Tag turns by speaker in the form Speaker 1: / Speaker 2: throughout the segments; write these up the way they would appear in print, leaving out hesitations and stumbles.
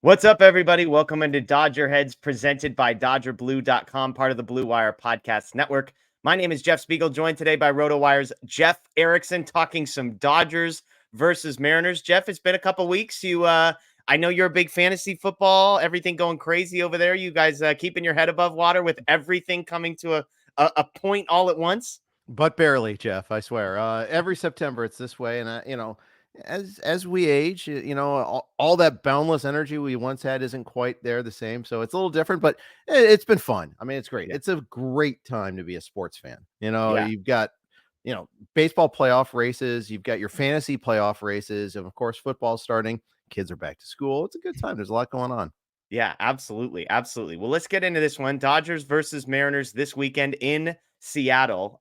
Speaker 1: What's up, everybody? Welcome into DodgerHeads, presented by DodgerBlue.com, part of the Blue Wire Podcast Network. My name is Jeff Spiegel, joined today by RotoWire's Jeff Erickson, talking some Dodgers versus Mariners. Jeff, it's been a couple weeks. I know you're a big fantasy football, everything going crazy over there. You guys keeping your head above water with everything coming to a point all at once?
Speaker 2: But barely, Jeff, I swear. Every September it's this way, and as we age, all that boundless energy we once had isn't quite there the same. So it's a little different, but it's been fun. I mean, it's great.
Speaker 1: Yeah.
Speaker 2: It's a great time to be a sports fan.
Speaker 1: Yeah.
Speaker 2: You've got baseball playoff races, you've got your fantasy playoff races, and of course, football starting. Kids are back to school. It's a good time. There's a lot going on.
Speaker 1: Yeah, absolutely. Absolutely. Well, let's get into this one. Dodgers versus Mariners this weekend in Seattle.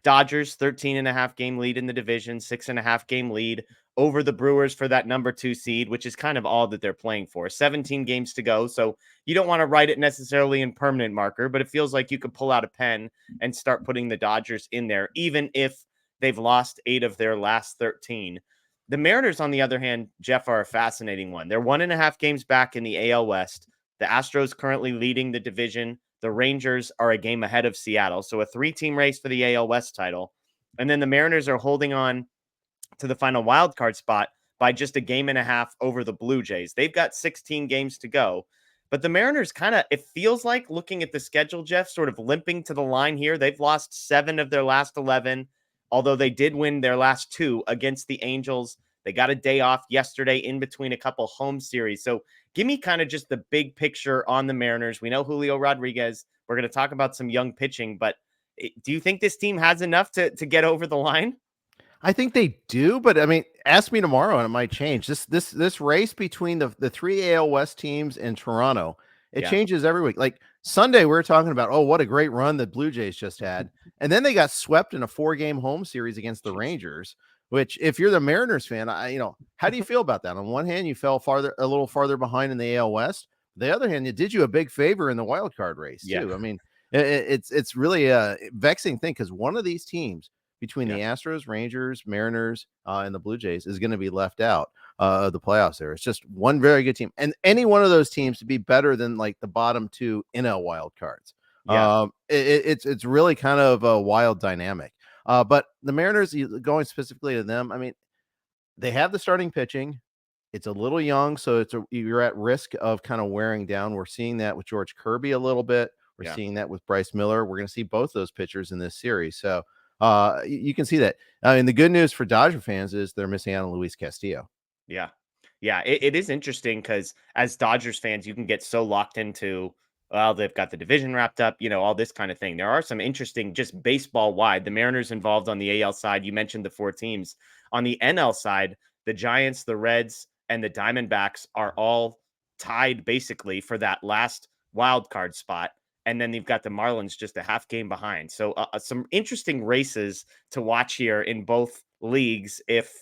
Speaker 1: Dodgers 13.5 game lead in the division, 6.5 game lead over the Brewers for that number 2 seed, which is kind of all that they're playing for. 17 games to go. So you don't want to write it necessarily in permanent marker, but it feels like you could pull out a pen and start putting the Dodgers in there, even if they've lost 8 of their last 13. The Mariners, on the other hand, Jeff, are a fascinating one. They're 1.5 games back in the AL West. The Astros currently leading the division. The Rangers are a game ahead of Seattle. So a 3-team race for the AL West title. And then the Mariners are holding on to the final wild card spot by just a game and a half over the Blue Jays. They've got 16 games to go. But the Mariners it feels like, looking at the schedule, Jeff, sort of limping to the line here. They've lost 7 of their last 11. Although they did win their last 2 against the Angels. They got a day off yesterday in between a couple home series. So give me kind of just the big picture on the Mariners. We know Julio Rodriguez. We're going to talk about some young pitching, but do you think this team has enough to get over the line?
Speaker 2: I think they do, but I mean, ask me tomorrow and it might change. This race between the 3 AL West teams in Toronto, it changes every week. Like Sunday, we were talking about, oh, what a great run the Blue Jays just had. And then they got swept in a 4-game home series against the Rangers, which, if you're the Mariners fan, how do you feel about that? On one hand, you fell a little farther behind in the AL West. The other hand, it did you a big favor in the wild card race too. I mean, it's really a vexing thing, because one of these teams between the Astros, Rangers, Mariners, and the Blue Jays is going to be left out of the playoffs there. It's just one very good team. And any one of those teams to be better than like the bottom 2 NL wild cards. It's really kind of a wild dynamic. But the Mariners, going specifically to them, I mean, they have the starting pitching. It's a little young, so you're at risk of kind of wearing down. We're seeing that with George Kirby a little bit. We're seeing that with Bryce Miller. We're going to see both those pitchers in this series. So you can see that. And the good news for Dodger fans is they're missing out on Luis Castillo.
Speaker 1: Yeah. It is interesting because as Dodgers fans, you can get so locked into, well, they've got the division wrapped up, all this kind of thing. There are some interesting, just baseball wide. The Mariners involved on the AL side. You mentioned the 4 teams. On the NL side, the Giants, the Reds, and the Diamondbacks are all tied basically for that last wild card spot. And then you've got the Marlins just a half game behind. So some interesting races to watch here in both leagues. If,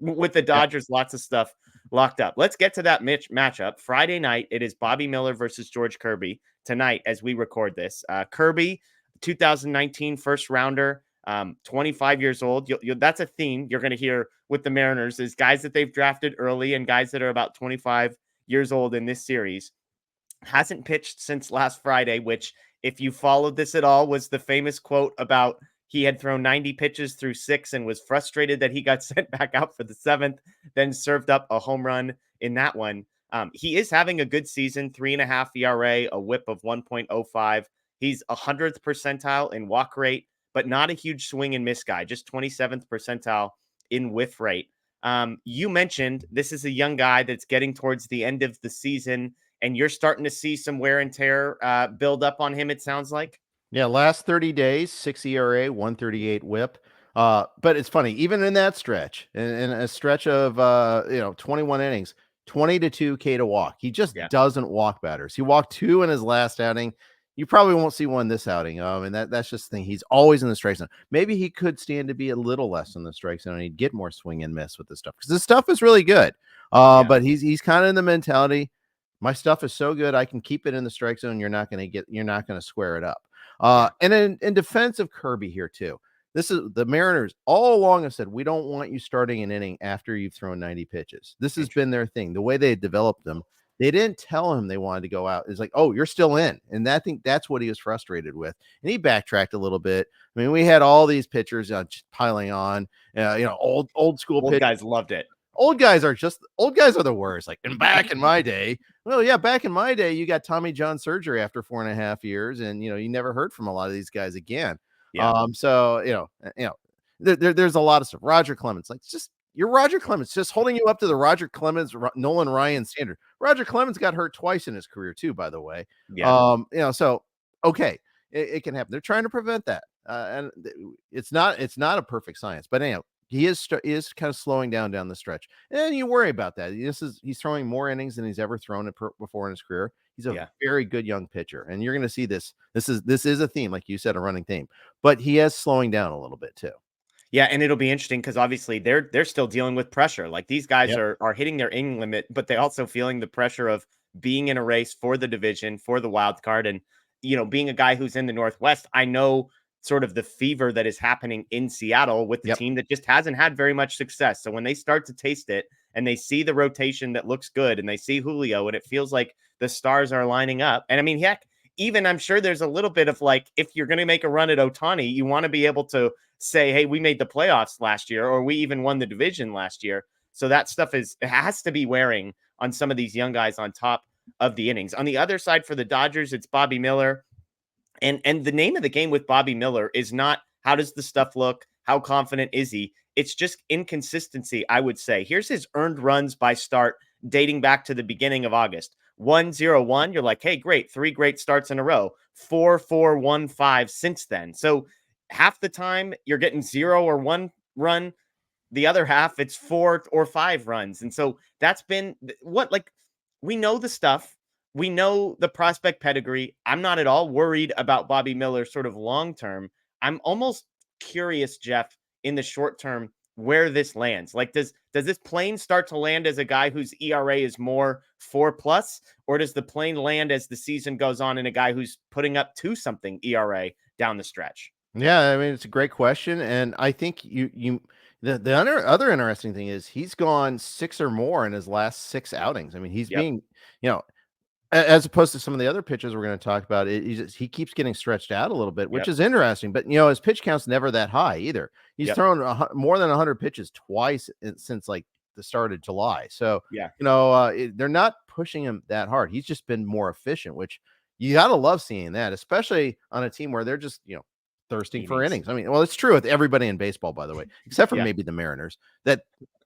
Speaker 1: with the Dodgers, lots of stuff locked up. Let's get to that matchup. Friday night, it is Bobby Miller versus George Kirby tonight as we record this. Kirby, 2019 first rounder, 25 years old. That's a theme you're going to hear with the Mariners, is guys that they've drafted early and guys that are about 25 years old in this series. Hasn't pitched since last Friday, which, if you followed this at all, was the famous quote about he had thrown 90 pitches through 6 and was frustrated that he got sent back out for the 7th, then served up a home run in that one. He is having a good season, 3.5 ERA, a whip of 1.05. He's 100th percentile in walk rate, but not a huge swing and miss guy, just 27th percentile in whiff rate. You mentioned this is a young guy that's getting towards the end of the season, and you're starting to see some wear and tear build up on him, it sounds like.
Speaker 2: Yeah, last 30 days, 6 ERA, 138 whip. But it's funny, even in that stretch, in a stretch of 21 innings, 20-2 K to walk. He just doesn't walk batters. He walked 2 in his last outing. You probably won't see one this outing. And that's just the thing. He's always in the strike zone. Maybe he could stand to be a little less in the strike zone and he'd get more swing and miss with this stuff, because this stuff is really good. But he's kind of in the mentality, my stuff is so good, I can keep it in the strike zone. You're not going to square it up. And in defense of Kirby here too, this is the Mariners all along have said, we don't want you starting an inning after you've thrown 90 pitches. This has been their thing. The way they developed them, They didn't tell him they wanted to go out. It's like, oh, you're still in. And I think that's what he was frustrated with. And he backtracked a little bit. I mean, we had all these pitchers just piling on, old school
Speaker 1: Old
Speaker 2: pitchers.
Speaker 1: guys loved it.
Speaker 2: Old guys are the worst. Like, and back in my day, well, yeah, back in my day, you got Tommy John surgery after 4.5 years, and you never heard from a lot of these guys again.
Speaker 1: Yeah.
Speaker 2: So there's a lot of stuff. Roger Clemens, like, just you're Roger Clemens, just holding you up to the Roger Clemens, Nolan Ryan standard. Roger Clemens got hurt twice in his career too, by the way.
Speaker 1: Yeah.
Speaker 2: So okay, it can happen. They're trying to prevent that, and it's not a perfect science, but anyhow. He is kind of slowing down the stretch, and you worry about that. He's throwing more innings than he's ever thrown before in his career. He's a very good young pitcher, and you're going to see this. This is a theme, like you said, a running theme, but he is slowing down a little bit too.
Speaker 1: Yeah, and it'll be interesting because obviously they're still dealing with pressure. Like these guys are hitting their inning limit, but they also feeling the pressure of being in a race for the division, for the wild card, and being a guy who's in the Northwest. I know sort of the fever that is happening in Seattle with the team that just hasn't had very much success. So when they start to taste it and they see the rotation that looks good and they see Julio and it feels like the stars are lining up. And I mean, heck, even I'm sure there's a little bit of like, if you're going to make a run at Ohtani, you want to be able to say, hey, we made the playoffs last year, or we even won the division last year. So that stuff it has to be wearing on some of these young guys on top of the innings. On the other side for the Dodgers, it's Bobby Miller. And the name of the game with Bobby Miller is not how does the stuff look? How confident is he? It's just inconsistency, I would say. Here's his earned runs by start dating back to the beginning of August. 1-0-1. You're like, hey, great. 3 great starts in a row. 4-4-1-5 since then. So half the time you're getting 0 or 1 run. The other half, it's 4 or 5 runs. And so that's been we know the stuff. We know the prospect pedigree. I'm not at all worried about Bobby Miller sort of long term. I'm almost curious, Jeff, in the short term, where this lands. Like, does this plane start to land as a guy whose ERA is more 4+, or does the plane land as the season goes on in a guy who's putting up 2-something ERA down the stretch?
Speaker 2: Yeah, I mean, it's a great question, and I think the other interesting thing is he's gone 6 or more in his last 6 outings. I mean, he's being, as opposed to some of the other pitchers we're going to talk about, he keeps getting stretched out a little bit, which is interesting. But his pitch count's never that high either. He's thrown more than 100 pitches twice since like the start of July. So they're not pushing him that hard. He's just been more efficient, which you gotta love seeing that, especially on a team where they're just thirsting for innings. I mean, well, it's true with everybody in baseball, by the way, except for maybe the Mariners, that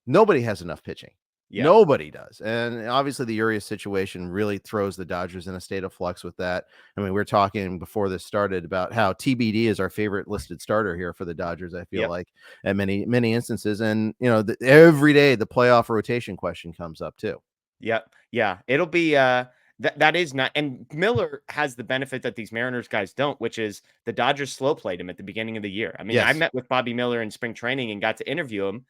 Speaker 2: nobody has enough pitching. Nobody does. And obviously the Urias situation really throws the Dodgers in a state of flux with that. I mean, we were talking before this started about how TBD is our favorite listed starter here for the Dodgers, I feel like, at many, many instances. And, every day the playoff rotation question comes up too.
Speaker 1: Yep. Yeah. It'll be that is not, and Miller has the benefit that these Mariners guys don't, which is the Dodgers slow played him at the beginning of the year. I mean, I met with Bobby Miller in spring training and got to interview him.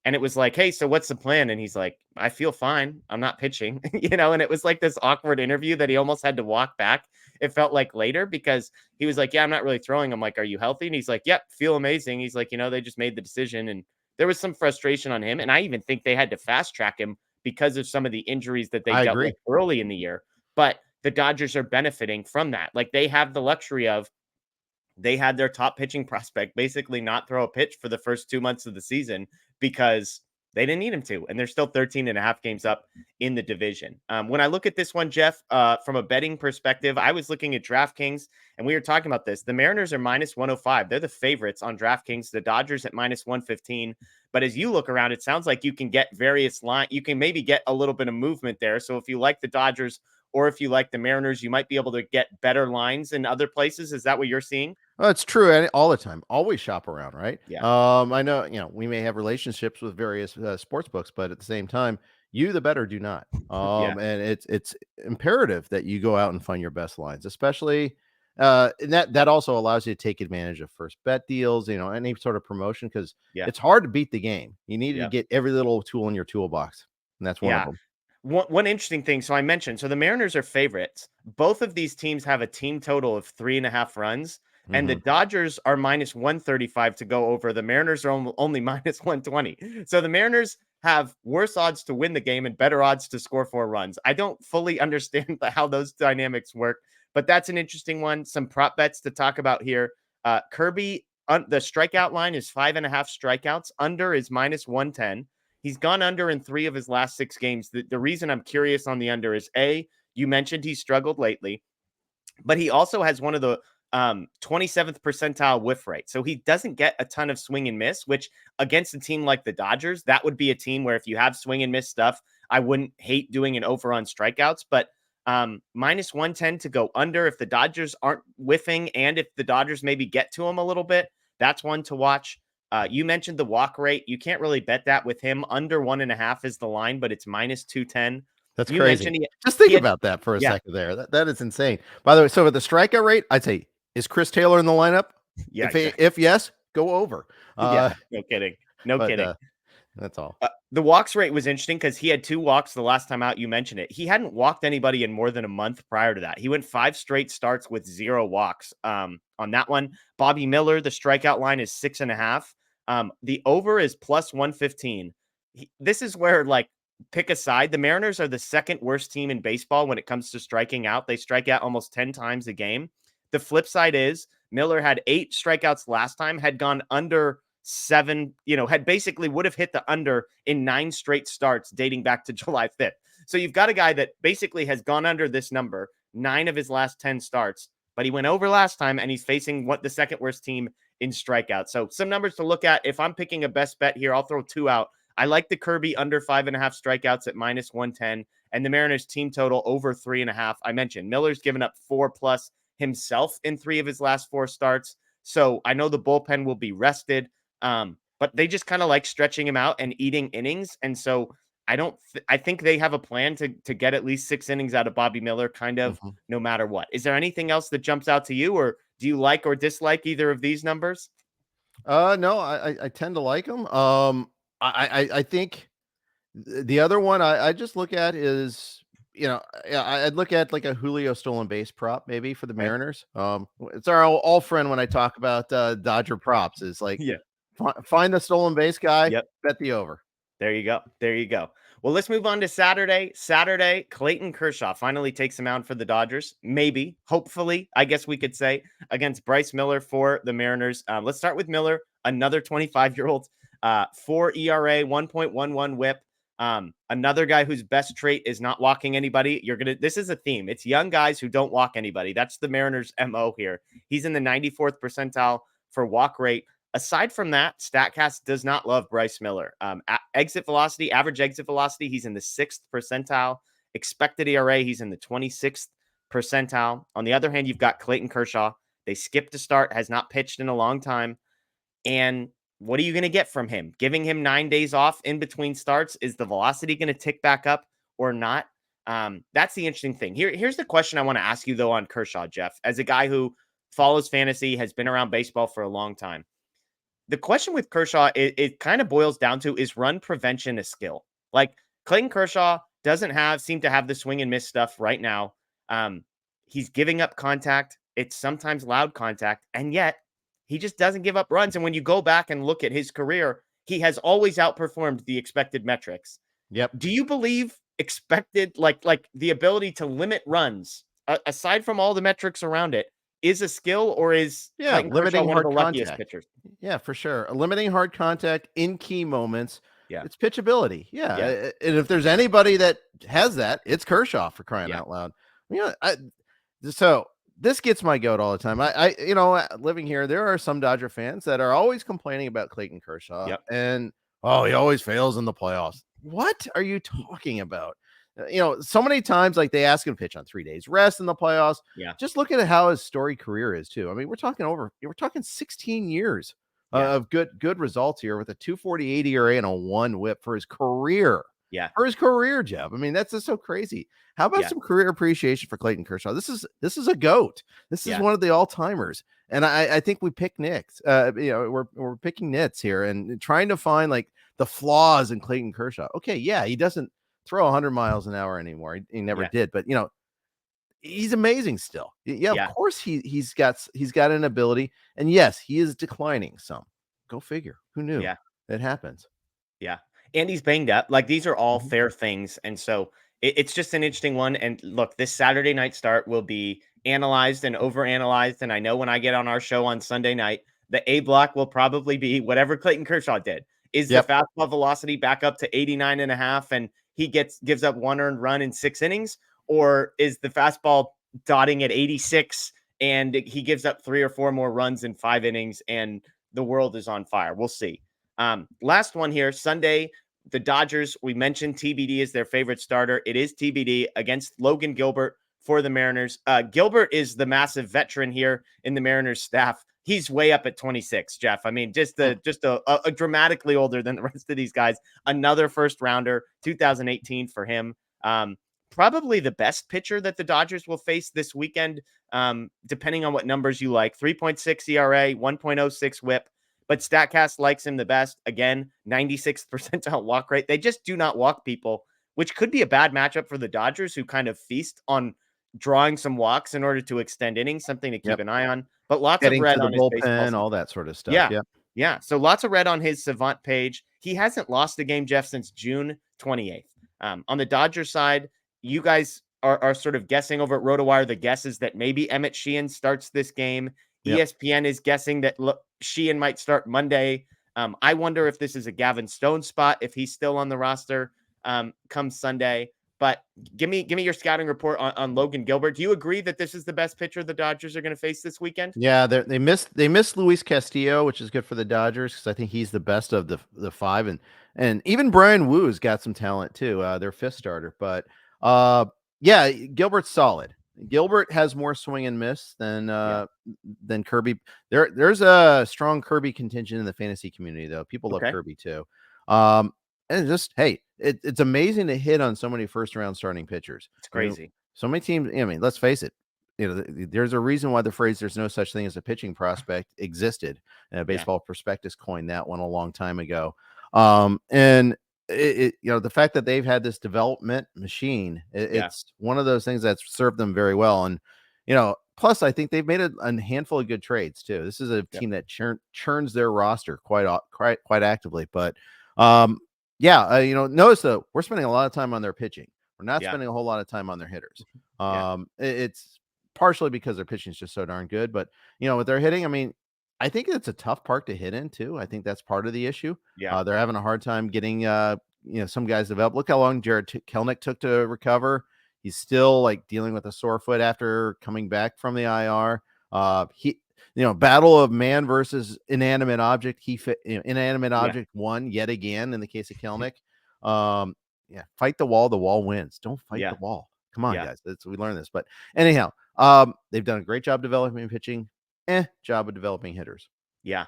Speaker 1: And it was like, hey, so what's the plan? And he's like, I feel fine. I'm not pitching, and it was like this awkward interview that he almost had to walk back. It felt like later because he was like, yeah, I'm not really throwing. I'm like, are you healthy? And he's like, yep, feel amazing. He's like, they just made the decision. And there was some frustration on him. And I even think they had to fast track him because of some of the injuries that they dealt with early in the year. But the Dodgers are benefiting from that. Like they have the luxury of, they had their top pitching prospect basically not throw a pitch for the first 2 months of the season because they didn't need him to. And they're still 13 and a half games up in the division. When I look at this one, Jeff, from a betting perspective, I was looking at DraftKings and we were talking about this. The Mariners are minus 105. They're the favorites on DraftKings. The Dodgers at minus 115. But as you look around, it sounds like you can get various line. You can maybe get a little bit of movement there. So if you like the Dodgers or if you like the Mariners, you might be able to get better lines in other places. Is that what you're seeing?
Speaker 2: Well, it's true. And all the time, always shop around, right?
Speaker 1: Yeah.
Speaker 2: I know, we may have relationships with various sports books, but at the same time, you, the better, do not. And it's imperative that you go out and find your best lines, especially, and that also allows you to take advantage of first bet deals, any sort of promotion, because it's hard to beat the game. You need to get every little tool in your toolbox, and that's one of them.
Speaker 1: One interesting thing. So I mentioned, the Mariners are favorites. Both of these teams have a team total of 3.5 runs. And the Dodgers are minus 135 to go over. The Mariners are only minus 120. So the Mariners have worse odds to win the game and better odds to score 4 runs. I don't fully understand how those dynamics work, but that's an interesting one. Some prop bets to talk about here. Kirby, the strikeout line is 5.5 strikeouts. Under is -110. He's gone under in 3 of his last 6 games. The reason I'm curious on the under is you mentioned he struggled lately, but he also has one of the 27th percentile whiff rate. So he doesn't get a ton of swing and miss, which against a team like the Dodgers, that would be a team where if you have swing and miss stuff, I wouldn't hate doing an over on strikeouts, but -110 to go under if the Dodgers aren't whiffing and if the Dodgers maybe get to him a little bit, that's one to watch. You mentioned the walk rate. You can't really bet that with him. Under 1.5 is the line, but it's -210.
Speaker 2: That's
Speaker 1: You
Speaker 2: crazy.
Speaker 1: mentioned
Speaker 2: Just think
Speaker 1: had,
Speaker 2: about that for a
Speaker 1: yeah,
Speaker 2: second there. That is insane. By the way, so with the strikeout rate, I'd say, is Chris Taylor in the lineup?
Speaker 1: yeah,
Speaker 2: If yes, go over.
Speaker 1: yeah, no kidding. No
Speaker 2: But
Speaker 1: kidding.
Speaker 2: that's all.
Speaker 1: The walks rate was interesting because he had 2 walks the last time out. You mentioned it. He hadn't walked anybody in more than a month prior to that. He went 5 straight starts with 0 walks. On that one, Bobby Miller, the strikeout line is 6.5. The over is +115. This is where, like, pick a side. The Mariners are the second worst team in baseball when it comes to striking out. They strike out almost 10 times a game. The flip side is Miller had 8 strikeouts last time, had gone under 7, had basically would have hit the under in 9 straight starts dating back to July 5th. So you've got a guy that basically has gone under this number 9 of his last 10 starts, but he went over last time and he's facing the second worst team in strikeouts. So some numbers to look at. If I'm picking a best bet here, I'll throw 2 out. I like the Kirby under 5.5 strikeouts at -110 and the Mariners team total over 3.5. I mentioned Miller's given up 4+ himself in 3 of his last 4 starts. So I know the bullpen will be rested. But they just kind of like stretching him out and eating innings. And so I think they have a plan to get at least 6 innings out of Bobby Miller, kind of
Speaker 2: Mhm.
Speaker 1: no matter what. Is there anything else that jumps out to you, or do you like or dislike either of these numbers?
Speaker 2: No, I tend to like them. I think the other one I just look at is, yeah, I'd look at like a Julio stolen base prop maybe for the
Speaker 1: Okay.
Speaker 2: Mariners. It's our all friend when I talk about Dodger props is like
Speaker 1: Yeah.
Speaker 2: find the stolen base guy,
Speaker 1: Yep.
Speaker 2: bet the over.
Speaker 1: There you go. There you go. Well, let's move on to Saturday. Saturday, Clayton Kershaw finally takes him out for the Dodgers. Maybe, hopefully, I guess we could say, against Bryce Miller for the Mariners. Let's start with Miller, another 25-year-old, 4 ERA, 1.11 WHIP. Another guy whose best trait is not walking anybody. This is a theme. It's young guys who don't walk anybody. That's the Mariners' MO here. He's in the 94th percentile for walk rate. Aside from that, StatCast does not love Bryce Miller. Exit velocity, average exit velocity, he's in the 6th percentile. Expected ERA, he's in the 26th percentile. On the other hand, you've got Clayton Kershaw. They skipped a start, has not pitched in a long time. And what are you going to get from him? Giving him 9 days off in between starts, is the velocity going to tick back up or not? That's the interesting thing. Here's the question I want to ask you, though, on Kershaw, Jeff, as a guy who follows fantasy, has been around baseball for a long time. The question with Kershaw, it kind of boils down to, is run prevention a skill? Like, Clayton Kershaw doesn't seem to have the swing and miss stuff right now. He's giving up contact. It's sometimes loud contact, and yet he just doesn't give up runs. And when you go back and look at his career, he has always outperformed the expected metrics.
Speaker 2: Yep.
Speaker 1: Do you believe expected, like the ability to limit runs, aside from all the metrics around it, is a skill, or is
Speaker 2: Yeah,
Speaker 1: Clayton Kershaw
Speaker 2: limiting
Speaker 1: one of the
Speaker 2: hard
Speaker 1: luckiest
Speaker 2: contact.
Speaker 1: pitchers?
Speaker 2: Yeah, for sure. Limiting hard contact in key moments.
Speaker 1: Yeah.
Speaker 2: It's pitchability. Yeah.
Speaker 1: Yeah.
Speaker 2: And if there's anybody that has that, it's Kershaw, for crying
Speaker 1: Yeah.
Speaker 2: out loud. So this gets my goat all the time. Living here, there are some Dodger fans that are always complaining about Clayton Kershaw
Speaker 1: Yep.
Speaker 2: and, oh, he always fails in the playoffs. What are you talking about? So many times, like, they ask him to pitch on 3 days rest in the playoffs.
Speaker 1: Yeah.
Speaker 2: Just look at how his storied career is too. I mean, we're talking 16 years of good results here with a 2.48 ERA and a 1 WHIP for his career.
Speaker 1: Yeah.
Speaker 2: For his career, Jeff. I mean, that's just so crazy. How about some career appreciation for Clayton Kershaw? This is a GOAT. This is one of the all-timers. And I think we pick nits. We're picking nits here and trying to find like the flaws in Clayton Kershaw. Okay, yeah, he doesn't throw 100 miles an hour anymore. He never did, but he's amazing still. Yeah, of course he's got an ability, and yes, he is declining some. Go figure. Who knew?
Speaker 1: Yeah.
Speaker 2: It happens.
Speaker 1: Yeah. And he's banged up. Like, these are all
Speaker 2: Mhm.
Speaker 1: fair things, and so it's just an interesting one. And look, this Saturday night start will be analyzed and overanalyzed. And I know when I get on our show on Sunday night, the A block will probably be whatever Clayton Kershaw did. Is the
Speaker 2: Yep.
Speaker 1: fastball velocity back up to 89.5 and he gives up 1 earned run in 6 innings? Or is the fastball dotting at 86 and he gives up 3 or 4 more runs in 5 innings and the world is on fire? We'll see. Last one here, Sunday, the Dodgers, we mentioned TBD is their favorite starter. It is TBD against Logan Gilbert for the Mariners. Gilbert is the massive veteran here in the Mariners staff. He's way up at 26, Jeff. I mean, just a dramatically older than the rest of these guys. Another first rounder, 2018 for him. Probably the best pitcher that the Dodgers will face this weekend, depending on what numbers you like. 3.6 ERA, 1.06 whip. But StatCast likes him the best. Again, 96th percentile walk rate. They just do not walk people, which could be a bad matchup for the Dodgers, who kind of feast on drawing some walks in order to extend innings, something to keep
Speaker 2: Yep.
Speaker 1: an eye on. But lots of
Speaker 2: Getting
Speaker 1: red
Speaker 2: to the
Speaker 1: on his baseball.
Speaker 2: bullpen, all that sort of stuff.
Speaker 1: Yeah.
Speaker 2: Yep.
Speaker 1: Yeah. So lots of red on his Savant page. He hasn't lost a game, Jeff, since June 28th. On the Dodgers side, you guys are sort of guessing over at RotoWire. The guess is that maybe Emmett Sheehan starts this game.
Speaker 2: Yep.
Speaker 1: ESPN is guessing that Sheehan might start Monday. I wonder if this is a Gavin Stone spot, if he's still on the roster come Sunday. But give me your scouting report on Logan Gilbert. Do you agree that this is the best pitcher the Dodgers are going to face this weekend?
Speaker 2: Yeah, they missed Luis Castillo, which is good for the Dodgers because I think he's the best of the five, and even Brian Woo's got some talent too. Their fifth starter, but yeah, Gilbert's solid. Gilbert has more swing and miss than Kirby. There's a strong Kirby contingent in the fantasy community though. People love
Speaker 1: Okay.
Speaker 2: Kirby too. And just hey, it's amazing to hit on so many first round starting pitchers.
Speaker 1: It's
Speaker 2: I mean,
Speaker 1: crazy.
Speaker 2: so many teams. I mean, let's face it. There's a reason why the phrase "there's no such thing as a pitching prospect" existed. Baseball Prospectus coined that one a long time ago. And the fact that they've had this development machine, it's one of those things that's served them very well. And plus I think they've made a handful of good trades too. This is a team that churns their roster quite actively. But notice though, we're spending a lot of time on their pitching. We're not spending a whole lot of time on their hitters. It's partially because their pitching is just so darn good, but with their hitting, I mean, I think it's a tough park to hit in too. I think that's part of the issue. They're having a hard time getting some guys developed. Look how long Jared Kelnick took to recover. He's still like dealing with a sore foot after coming back from the IR. Battle of man versus inanimate object. Inanimate object won yet again in the case of Kelnick. Fight the wall wins. Don't fight the wall. Come on, guys. We learned this. But anyhow, they've done a great job developing pitching. Job of developing hitters.
Speaker 1: Yeah.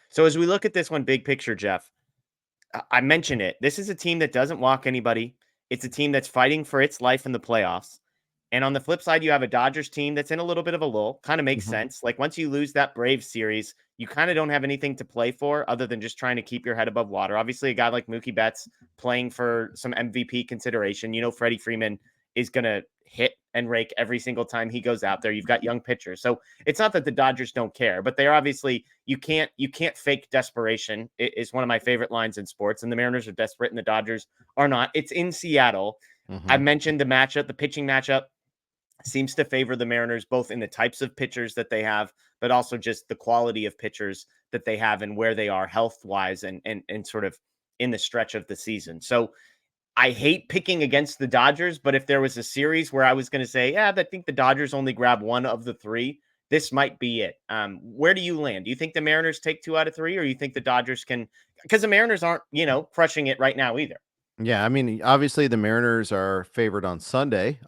Speaker 1: So as we look at this one big picture, Jeff, I mentioned it. This is a team that doesn't walk anybody. It's a team that's fighting for its life in the playoffs. And on the flip side, you have a Dodgers team that's in a little bit of a lull. Kind of makes sense. Like once you lose that Braves series, you kind of don't have anything to play for other than just trying to keep your head above water. Obviously, a guy like Mookie Betts playing for some MVP consideration. Freddie Freeman is going to hit and rake every single time he goes out there. You've got young pitchers. So it's not that the Dodgers don't care, but they're obviously, you can't fake desperation. It is one of my favorite lines in sports, and the Mariners are desperate and the Dodgers are not. It's in Seattle. I mentioned the pitching matchup seems to favor the Mariners, both in the types of pitchers that they have, but also just the quality of pitchers that they have and where they are health wise and sort of in the stretch of the season. So I hate picking against the Dodgers, but if there was a series where I was going to say, I think the Dodgers only grab one of the three, this might be it. Where do you land? Do you think the Mariners take 2 out of 3, or you think the Dodgers can? Because the Mariners aren't, crushing it right now either.
Speaker 2: Yeah, I mean, obviously the Mariners are favored on Sunday.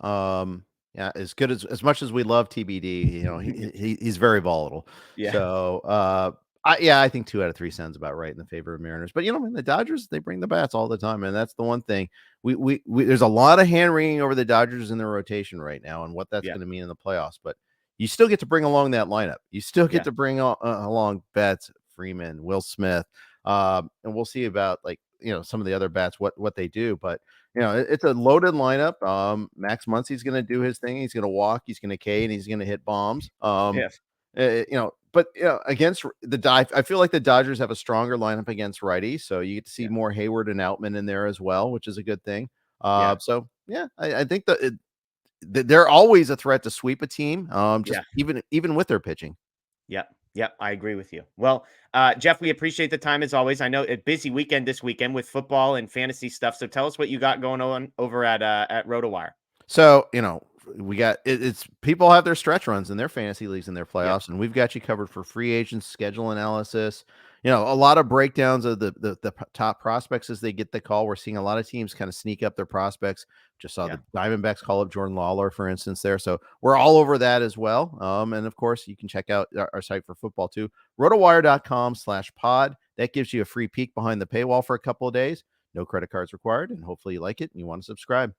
Speaker 2: As good as much as we love TBD, he's very volatile.
Speaker 1: Yeah.
Speaker 2: So I think 2 out of 3 sounds about right in the favor of Mariners. But the Dodgers, they bring the bats all the time, and that's the one thing. We there's a lot of hand wringing over the Dodgers in their rotation right now, and what that's going to mean in the playoffs. But you still get to bring along that lineup. You still get to bring along Betts, Freeman, Will Smith, and we'll see about some of the other bats what they do. But it's a loaded lineup. Max Muncy's going to do his thing. He's going to walk. He's going to K, and he's going to hit bombs.
Speaker 1: Yes.
Speaker 2: But against I feel like the Dodgers have a stronger lineup against righties, so you get to see
Speaker 1: Yeah.
Speaker 2: more Hayward and Outman in there as well, which is a good thing.
Speaker 1: Yeah.
Speaker 2: So yeah, I think that they're always a threat to sweep a team, just
Speaker 1: Yeah.
Speaker 2: even with their pitching.
Speaker 1: Yep. Yep. I agree with you. Well, Jeff, we appreciate the time as always. I know a busy weekend this weekend with football and fantasy stuff. So tell us what you got going on over at RotoWire.
Speaker 2: So, we got it's people have their stretch runs in their fantasy leagues and their
Speaker 1: Yep.
Speaker 2: playoffs, and we've got you covered for free agents, schedule analysis, a lot of breakdowns of the top prospects as they get the call. We're seeing a lot of teams kind of sneak up their prospects. Just saw
Speaker 1: Yeah.
Speaker 2: the Diamondbacks call up Jordan Lawler, for instance, there. So we're all over that as well. And of course, you can check out our site for football too, rotowire.com/pod. That gives you a free peek behind the paywall for a couple of days. No credit cards required, and hopefully you like it and you want to subscribe.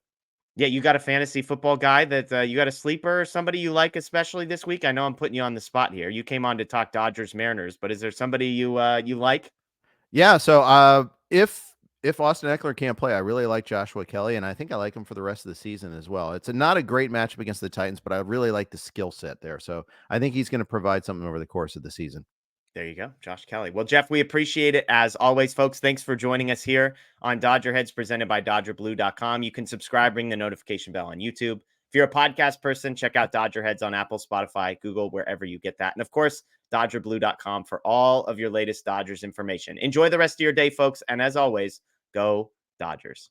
Speaker 1: Yeah, you got a fantasy football guy that you got a sleeper or somebody you like, especially this week. I know I'm putting you on the spot here. You came on to talk Dodgers Mariners, but is there somebody you like?
Speaker 2: Yeah, so if Austin Eckler can't play, I really like Joshua Kelly, and I think I like him for the rest of the season as well. It's not a great matchup against the Titans, but I really like the skill set there. So I think he's going to provide something over the course of the season.
Speaker 1: There you go, Josh Kelly. Well, Jeff, we appreciate it as always, folks. Thanks for joining us here on Dodger Heads presented by DodgerBlue.com. You can subscribe, ring the notification bell on YouTube. If you're a podcast person, check out Dodger Heads on Apple, Spotify, Google, wherever you get that. And of course, DodgerBlue.com for all of your latest Dodgers information. Enjoy the rest of your day, folks. And as always, go Dodgers.